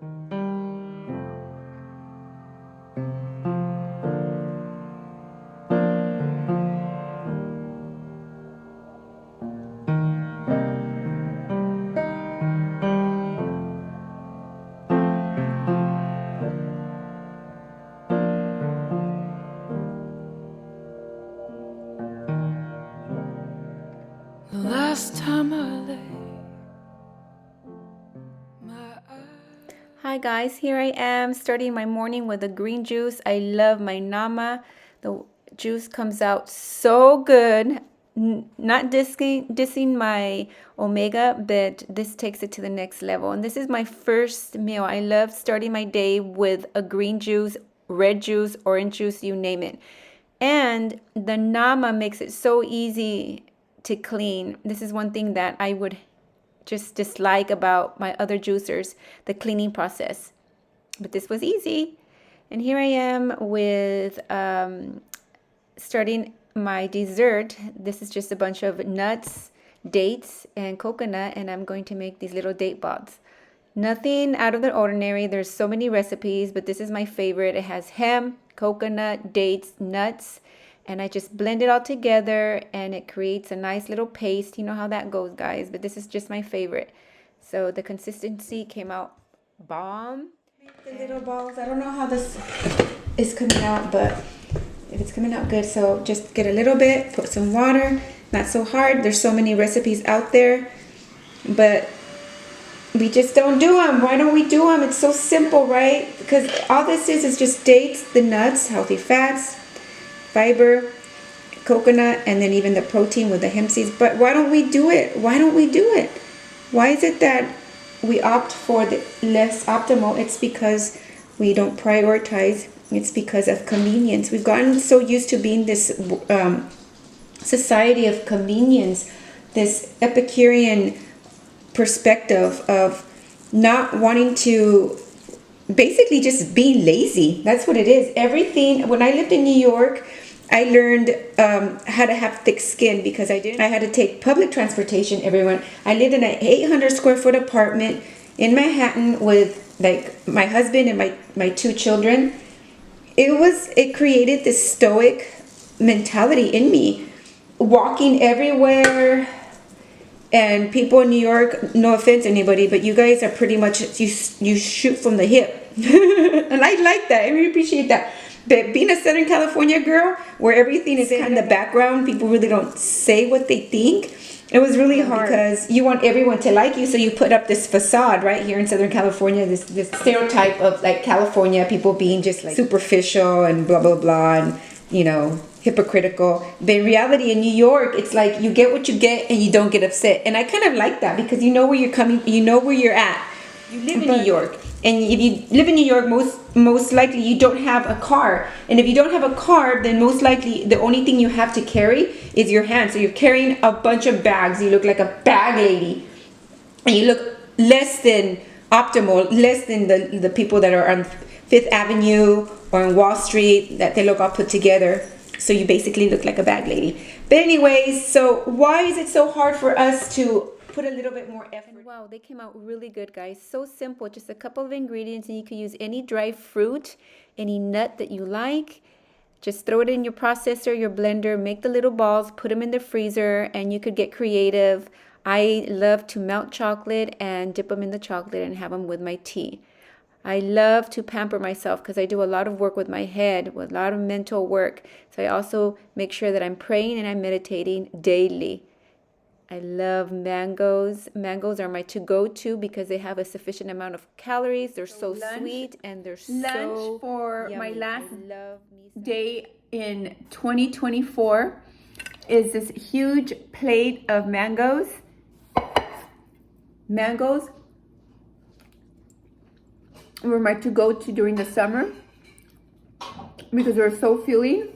The last time I lay my eyes. Hi guys, here I am starting my morning with a green juice. I love my Nama. The juice comes out so good. Not dissing my omega, but this takes it to the next level. And this is my first meal. I love starting my day with a green juice, red juice, orange juice, you name it. And the Nama makes it so easy to clean. This is one thing that I would just dislike about my other juicers, the cleaning process. But this was easy. And here I am with starting my dessert. This is just a bunch of nuts, dates, and coconut, and I'm going to make these little date balls. Nothing out of the ordinary. There's so many recipes, but this is my favorite. It has hemp, coconut, dates, nuts, and I just blend it all together and it creates a nice little paste. You know how that goes, guys, but this is just my favorite. So the consistency came out bomb. Make the little balls. I don't know how this is coming out, but if it's coming out good, so just get a little bit, put some water, not so hard. There's so many recipes out there, but we just don't do them. Why don't we do them? It's so simple, right? Because all this is just dates, the nuts, healthy fats, fiber, coconut, and then even the protein with the hemp seeds. But why don't we do it? Why don't we do it? Why is it that we opt for the less optimal? It's because we don't prioritize. It's because of convenience. We've gotten so used to being this society of convenience, this Epicurean perspective of not wanting to, basically just being lazy. That's what it is. Everything. When I lived in New York, I learned how to have thick skin because I had to take public transportation, everyone. I lived in an 800 square foot apartment in Manhattan with like my husband and my two children. It created this stoic mentality in me, walking everywhere. And people in New York, no offense to anybody, but you guys are pretty much, you shoot from the hip. And I like that. I really appreciate that. But being a Southern California girl, where everything is in the background, people really don't say what they think. It was really hard because you want everyone to like you, so you put up this facade right here in Southern California, this stereotype of like California people being just like superficial and blah blah blah, and you know, hypocritical. But in reality, in New York, it's like you get what you get and you don't get upset. And I kind of like that because you know where you're coming, you know where you're at. You live in New York, and if you live in New York, most likely you don't have a car. And if you don't have a car, then most likely the only thing you have to carry is your hand. So you're carrying a bunch of bags. You look like a bag lady, and you look less than optimal, less than the people that are on Fifth Avenue or on Wall Street, that they look all put together. So you basically look like a bag lady. But anyways, so why is it so hard for us to put a little bit more effort? And wow, they came out really good, guys. So simple, just a couple of ingredients, and you can use any dry fruit, any nut that you like. Just throw it in your processor, your blender, make the little balls, put them in the freezer, and you could get creative. I love to melt chocolate and dip them in the chocolate and have them with my tea. I love to pamper myself because I do a lot of work with my head, with a lot of mental work. So I also make sure that I'm praying and I'm meditating daily. I love mangoes. Mangoes are my to-go-to because they have a sufficient amount of calories. They're so sweet and they're so lunch for yummy. my last love me some. day in 2024 is this huge plate of mangoes. Mangoes were my to-go-to during the summer because they're so filling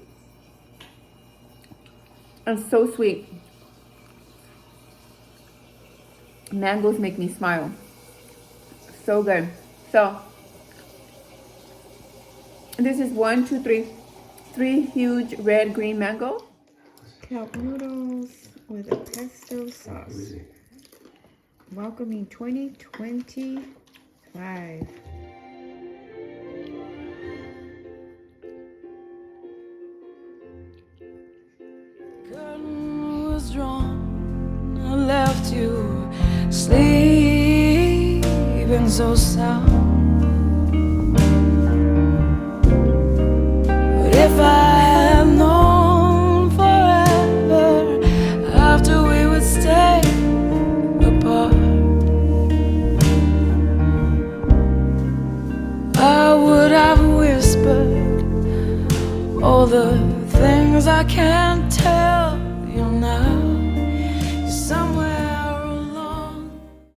and so sweet. Mangoes make me smile. So good. So this is 1, 2, 3, 3 huge red green mango. Kelp noodles with a pesto sauce. Welcoming 2025. was drawn, I left you sleeping so sound. But if I had known forever after we would stay apart, I would have whispered all the things I can't tell